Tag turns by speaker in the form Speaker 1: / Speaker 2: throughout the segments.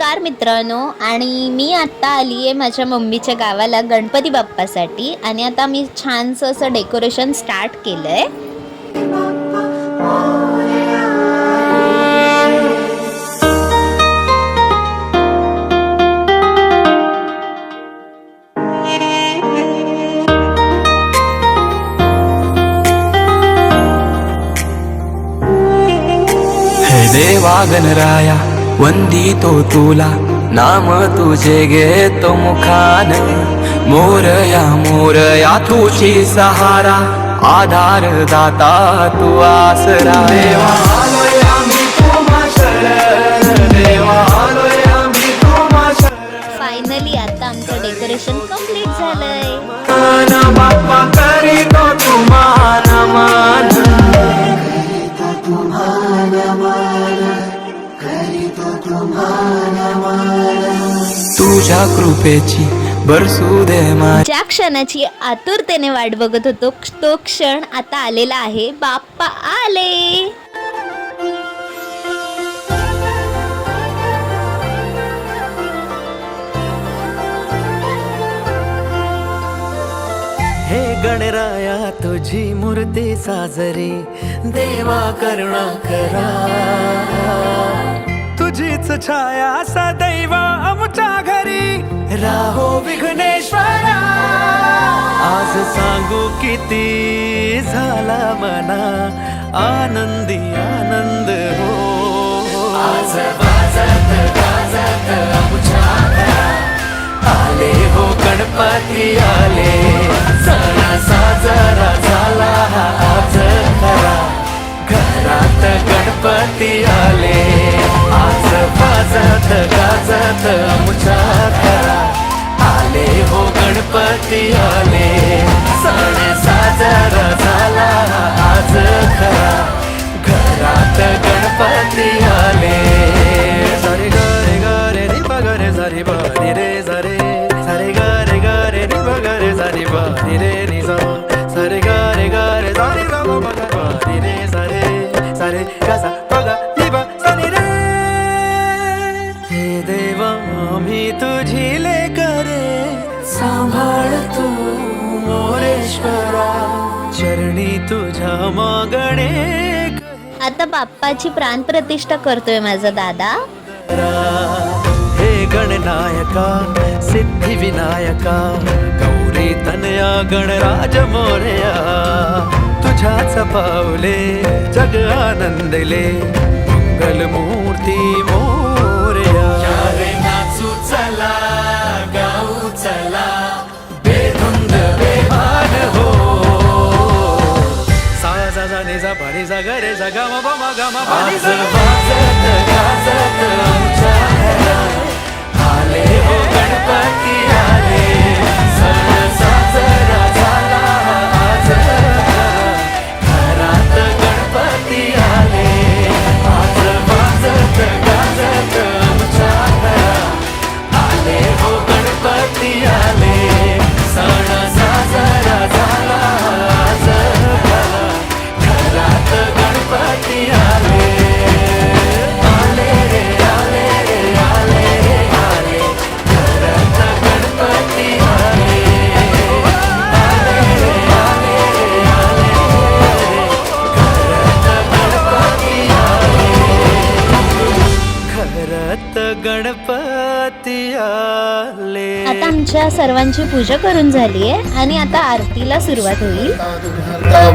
Speaker 1: नमस्कार मित्रांनो, आणि मी आत्ता आली आहे माझ्या मम्मीच्या गावाला गणपती बाप्पासाठी. आणि आता मी छानसं असं डेकोरेशन स्टार्ट केलं आहे.
Speaker 2: देवा गणराया वंदितो तुला, नाम तुझे घेतो मुखान. मोरया मोरया तुझी सहारा, आधार दाता तू आसरा. देवा आलोय आम्ही तुम्हा शरण, देवा आलोय आम्ही तुम्हा शरण.
Speaker 1: फायनली आता आमचं डेकोरेशन कम्प्लीट झालंय.
Speaker 2: मान बाप्पा करीतो तुम्हाला मान, तुझ्या कृपेची बरसू दे माझ्या.
Speaker 1: ज्या क्षणाची आतुरतेने वाट बघत होतो तो क्षण आता आलेला आहे. बाप्पा आले.
Speaker 2: हे गणराया तुझी मूर्ती साजरी, देवा करुणा करा. तुझीच छाया सदैव आमच्या घरी, राहो विघ्नेश्वरा. आज सांगू किती झाला मना, आनंदी आनंद हो. आज वाजत गाजत आमच्या घरा, आले हो गणपती आले. सण साजरा झाला आज खरा, घरात गणपती आले. आज वाजत गाजत आमच्या घरा, आले हो गणपती आले. सण साजरा झाला आज खरा, घरात गणपती आले. सारे गारे गारे रे बगरे सारे बारी रे सारे, सारे गारे गारे रे बगरे सारे बारी रे निजा. सारे गारे गारे सारे गा बगा बारी रे सारे, सारे गासा बगा निबा सारे रे. हे देवा मी तुझी लेकरे, सांभाळ तू मोरेश्वरा. चरणी तुझ्या मागणे
Speaker 1: आता बाप्पाची प्राणप्रतिष्ठा करतोय माझा दादा.
Speaker 2: हे गणनायका सिद्धी विनायका, गौरी तनया गणराज मोरया. तुझ्याच पावले जग आनंदले, मंगल मूर्ती मोरया. रे नाचू चला गाऊ चला, बेधुंद बेभान हो. सा जा ने जा पाणी जा ग रे जा गा मा बा मा गा मा पाणी जा. वाजत गाजत आमच्या घरा, आले हो गणपती आले. सण साजरा झाला आज खरा, घरात गणपती आले. आज वाजत गाजत आमच्या घरा, आले हो गणपती आले. सण साजरा झाला आज खरा, घरात गणपती आले. आले रे आले रे आले रे आले, घरात गणपती आले. आले रे आले रे आले रे, घरात गणपती आले. घरात गणपती आले.
Speaker 1: आता आमच्या सर्वांची पूजा करून झाली आहे आणि आता आरतीला सुरुवात होईल.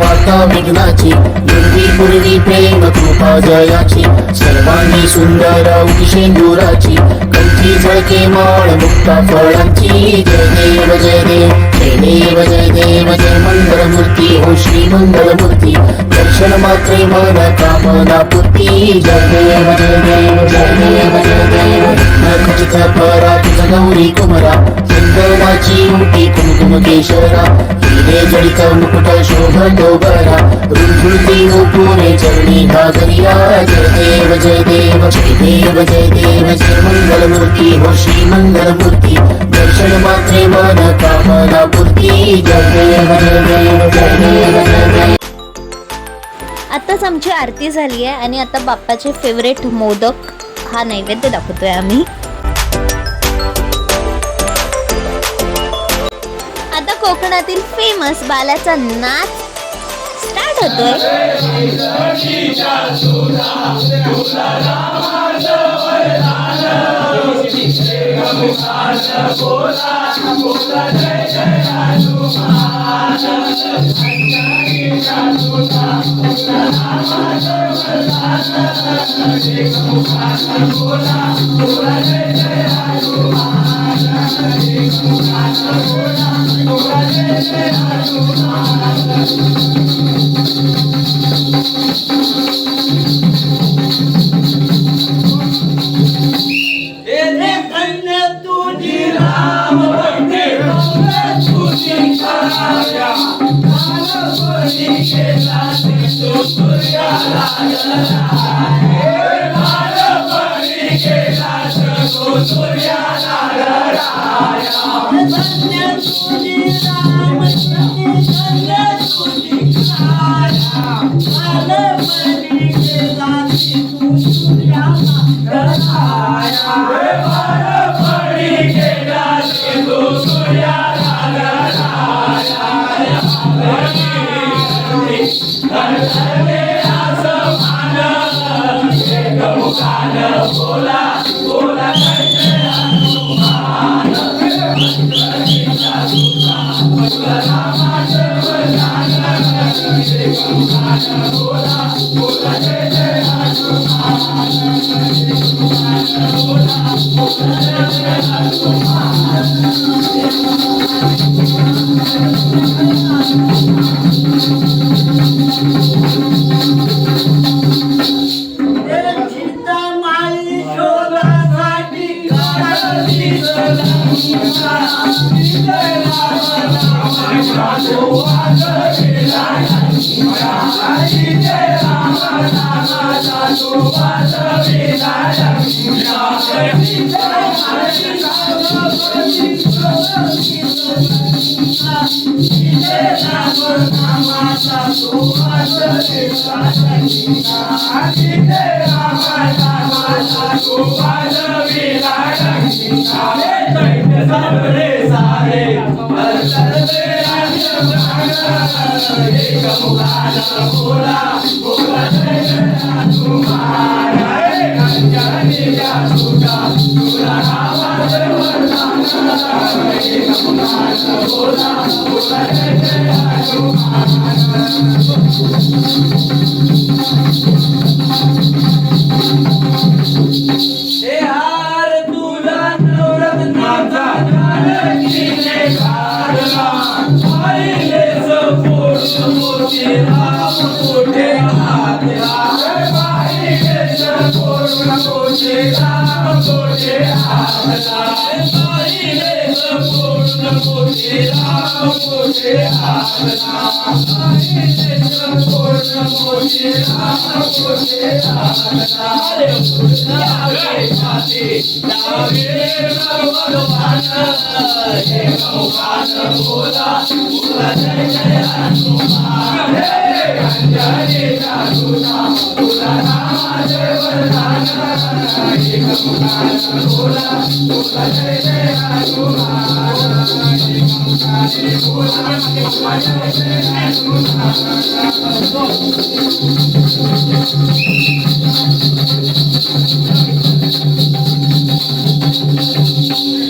Speaker 3: वार्ता विघ्नाची, पूर्वी पूर्वी प्रेम कृपा जयाची. सर्वांनी सुंदर उदिशेंदुराची, कंठी झळके माळ मुक्ता फळांची. जय देव जय देव जय देव जय देव, जय मंगलमूर्ती हो श्री मंगलमूर्ती. दर्शन मात्रे मन कामना पूर्ती. जय देव जय देव जय देव जय देव, नखचित परा तुझ गौरी कुमरा. चंदनाची मुठी कुमकुम केशरा, हिरे जडित मुकुट शोभतो बरा. रुंधुळती पुणे चरणी घागरिया. जय देव जय देव जय देव जय देव, जय मंगलमूर्ती हो श्री मंगलमूर्ती. दर्शन मात्रे मन कामना पूर्ती. जय देव जय देव जय देव जय देव.
Speaker 1: आताच आमची आरती झाली आहे आणि आता बाप्पाचे फेवरेट मोदक हा नैवेद्य दाखवतोय आम्ही. कोकणातील फेमस बालाचा नाच स्टार्ट होतोय.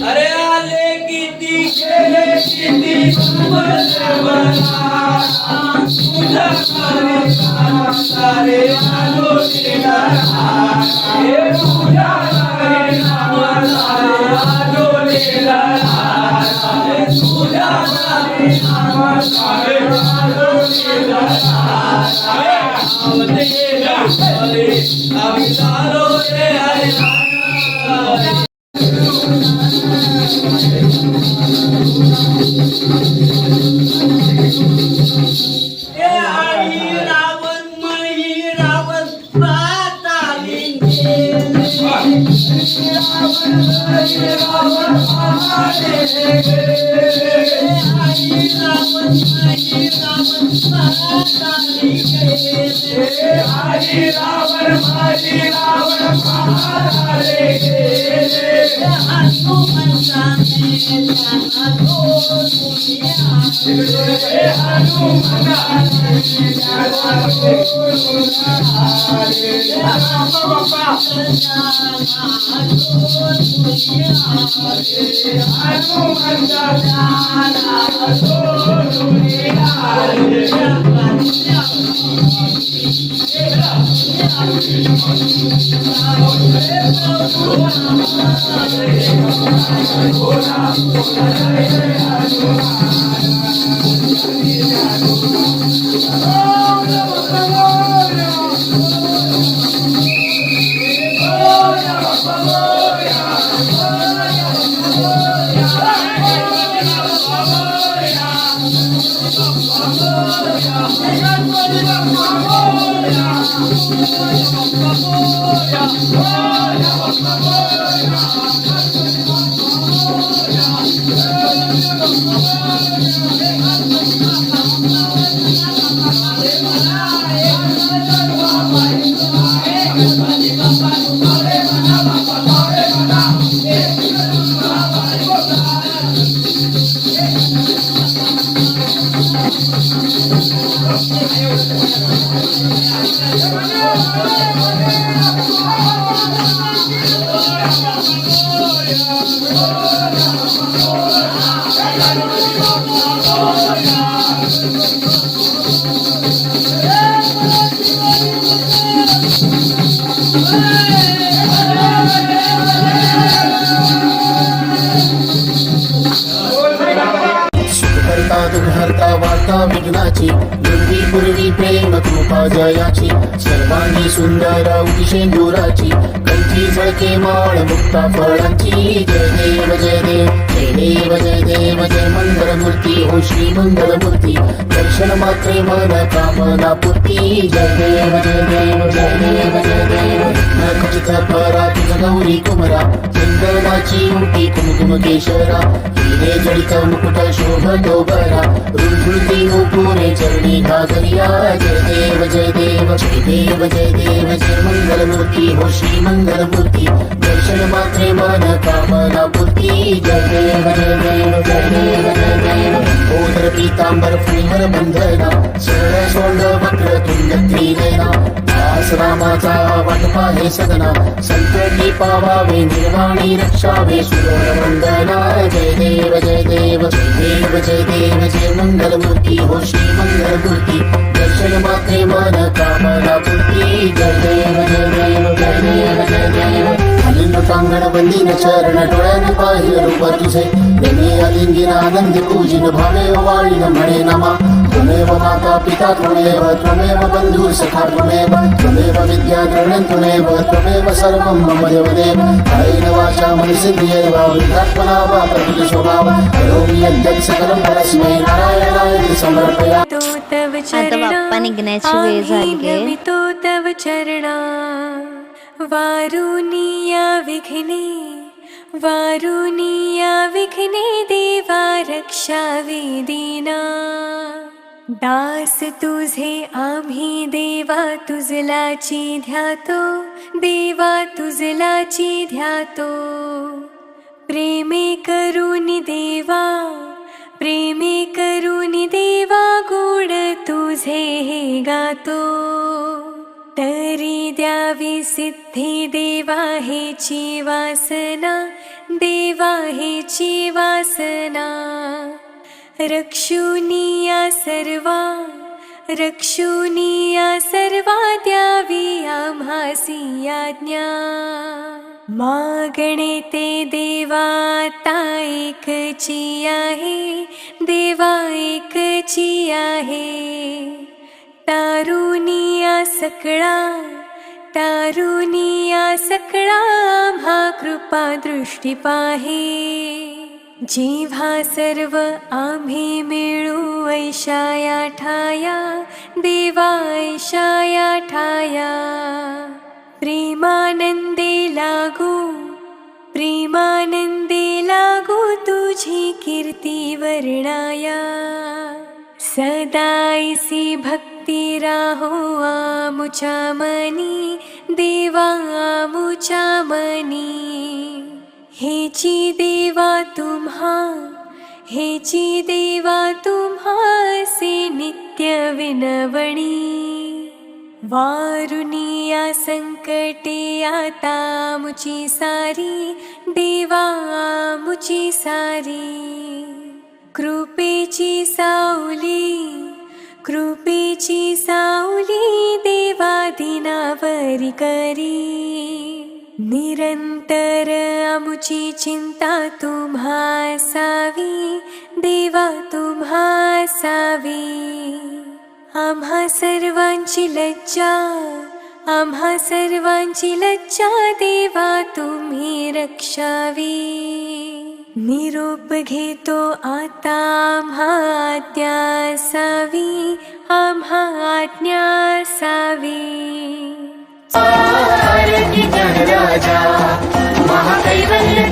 Speaker 2: अरे आले किती गेले किती तुझ्या सारे आलो तुझ्या
Speaker 4: रावण
Speaker 3: सुखकर्ता दुःखहर्ता वार्ता विघ्नाची दुर्वी पूर्वी प्रेम कृपा जयाची सर्वांगी सुंदर उदिशेंदुराची कंठी झळके माळ मुक्ता फळांची जय देव जय देव जय देव जय देव जय मंगलमूर्ती हो श्री मंगलमूर्ती दर्शन मात्रे मन कामना पूर्ती जय देव जय देव जय देव जय देव नखचित परा तुझ गौरी कुमरा चंदनाची उटी कुमकुम केशरा हिरे जडित मुकुट शोभतो बरा रुंधुळती नुपुरे चरणी घागरिया जय देव जय देव जय देव जय देव जय मंगलमूर्ती हो श्री मंगलमूर्ती दर्शन मात्रे मन कामना पूर्ती जय देव जय देव जय देव जय देव ओधर पीतांबर फुलहर बंधना सरळ सोंड वक्र तुंड त्रिनयना दास रामाचा वाटपा हे सदना संकटी पावावे निर्वाणी रक्षावे सुर वंदना जय देव जय देव जय देव जय देव जय मंगलमूर्ती हो श्री मंगलमूर्ती दर्शन मात्रे मन कामना पूर्ती जय देव जय देव जय देव जय देव अलिंग कांगण बंदीन चरण डोळ्याने पाहिलं रूप तुझे प्रेमी अलिंगीन आनंदी पूजिन भावे वाळीन म्हणे नमा त्वमेव माता पिता त्वमेव बंधू सखा त्वमेव विद्या द्रविणं त्वमेव सर्वं मम देवदेव कायेन वाचा मनसेन्द्रियैर्वा वृद्धात्मना वा प्रकृति स्वभाव करोमि यद्यत् सकलं परस्मै नारायणाय समर्पयामि
Speaker 1: आता बाप्पा निघण्याची वेळ झाली आहे.
Speaker 4: तो तव चरणा वारुनिया विघ्ने देवा रक्षावे दीना दास तुझे आम्ही देवा तुझलाची ध्यातो देवा तुझलाची ध्यातो प्रेमे करुनि देवा गोड तुझे हे गातो तरी द्यावी सिद्धी देवा हेची वासना देवा हेची वासना रक्षुनिया सर्वा द्यावी आम्हासी आज्ञा मागणे ते देवा आता एकची आहे देवा एकची आहे तारुनिया सकळा आम्हा कृपा दृष्टी पाहे जेव्हा सर्व आम्ही मिळू ऐशाया ठाया देवा ऐशाया ठाया प्रेमानंदे लागू प्रेमानंदे लागो तुझी कीर्ती वर्णाया सदाईसी भक्ती राहो आमुच्या मनी देवा आमुच्या मनी हेची देवा तुम्हासे नित्य विनवणी वारुनिया संकटे आता मुची सारी देवा मुची सारी कृपेची सावली देवा दिनावरी करी निरंतर आमुची चिंता तुम्हा सावी देवा तुम्हा सावी आम्हा सर्वांची लज्जा देवा तुम्ही रक्षावी निरोप घेतो आता आम्हा आज्ञा सावी
Speaker 3: आरती ज्ञानराजा महाकैवल्य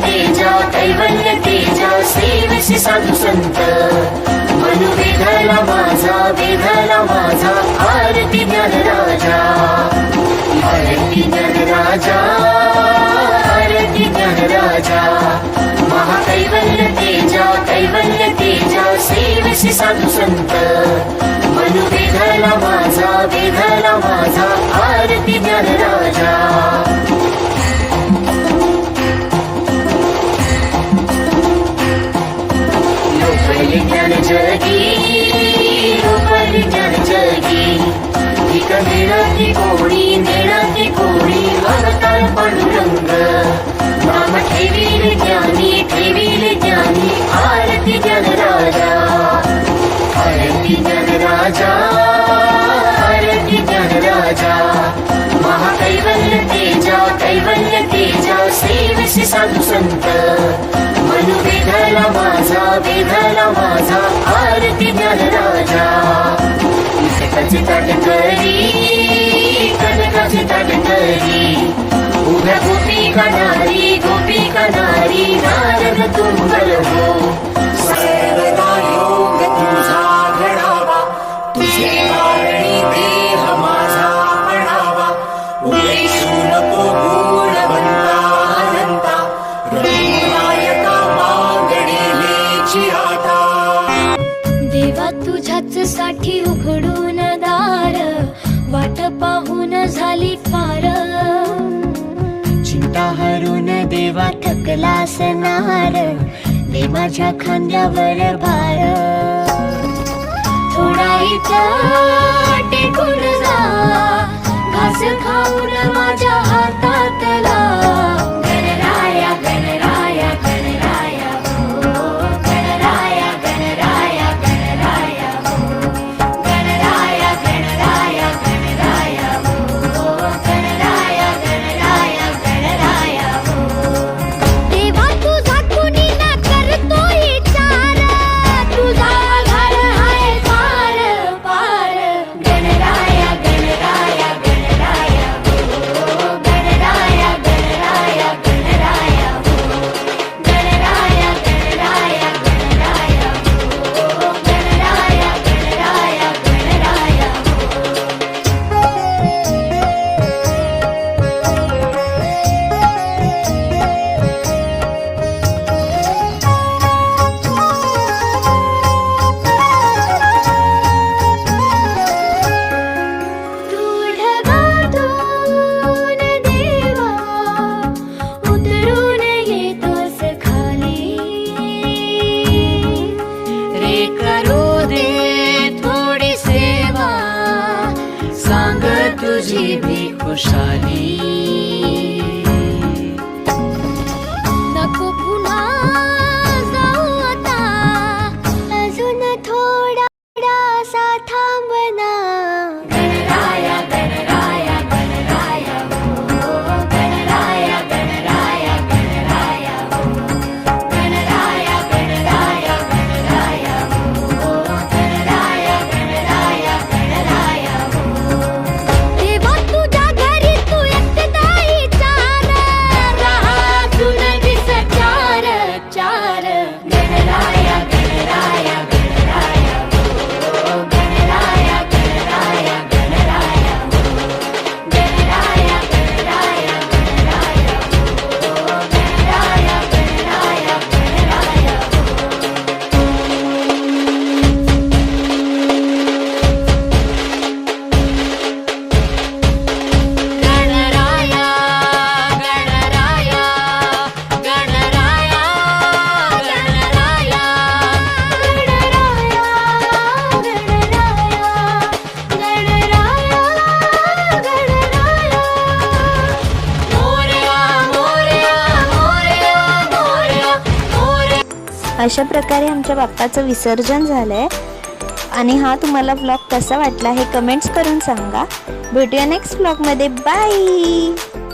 Speaker 3: तेजा सेवसी साधू संत मनु वेधाला माझा आरती ज्ञानराजा महाकैवल्य तेजा सेवसी साधू संत मनु वेधाला माझा आरती ज्ञानराजा लोकली ज्ञान जगी इक नेणाती कोणी अवतार पांडुरंग नाम ठेवील ज्ञानी आरती ज्ञानराजा महाकैवल्य तेजा सेवसी साधू संत मनु वेधाला माझा आरती ज्ञानराजा कनकाची ताट करी उभ्या गोपिका नारी नारद तुंबल हो सर्वदा योग तुझा घडावा तुझे वारणी देह माझा पडावा उल्लेशू नको गुणवंता रंगनायका मागणीची आता
Speaker 5: देवा तुझ्याच साठी उघडून दार वाट पाहून झाली फार
Speaker 6: चिंता हरून देवा थकला सनार दे माझ्या खांद्यावर भार
Speaker 5: थोडा इथं टेकून जा घास खाऊन माझ्या हातातला गणराया गणराया गणराया हो गणराया गणराया गणराया हो गणराया गणराया गणराया हो गणराया गणराया गणराया हो देवा तुझा कुणी ना करतो विचार तुझा घाल हाय पार पार गणराया गणराया गणराया हो गणराया गणराया गणराया हो गणराया गणराया गणराया हो गणराया गणराया गणराया तू ढगातून देवा उतरून येतोस खाली रे करू दे थोडी सेवा सांग तुझी भी खुशाली नको पुन्हा जाऊ आता अजून थोडासा थांबना गणराया गणराया गणराया हो गणराया गणराया गणराया हो गणराया गणराया गणराया हो गणराया गणराया गणराया हो देवा तुझ्या घरी तू एकटा
Speaker 1: अशा प्रकारे आमच्या बाप्पाचं विसर्जन झालं आहे. आणि हा तुम्हाला व्लॉग कसा वाटला हे कमेंट्स करून सांगा. भेटूया नेक्स्ट व्लॉगमध्ये. बाय.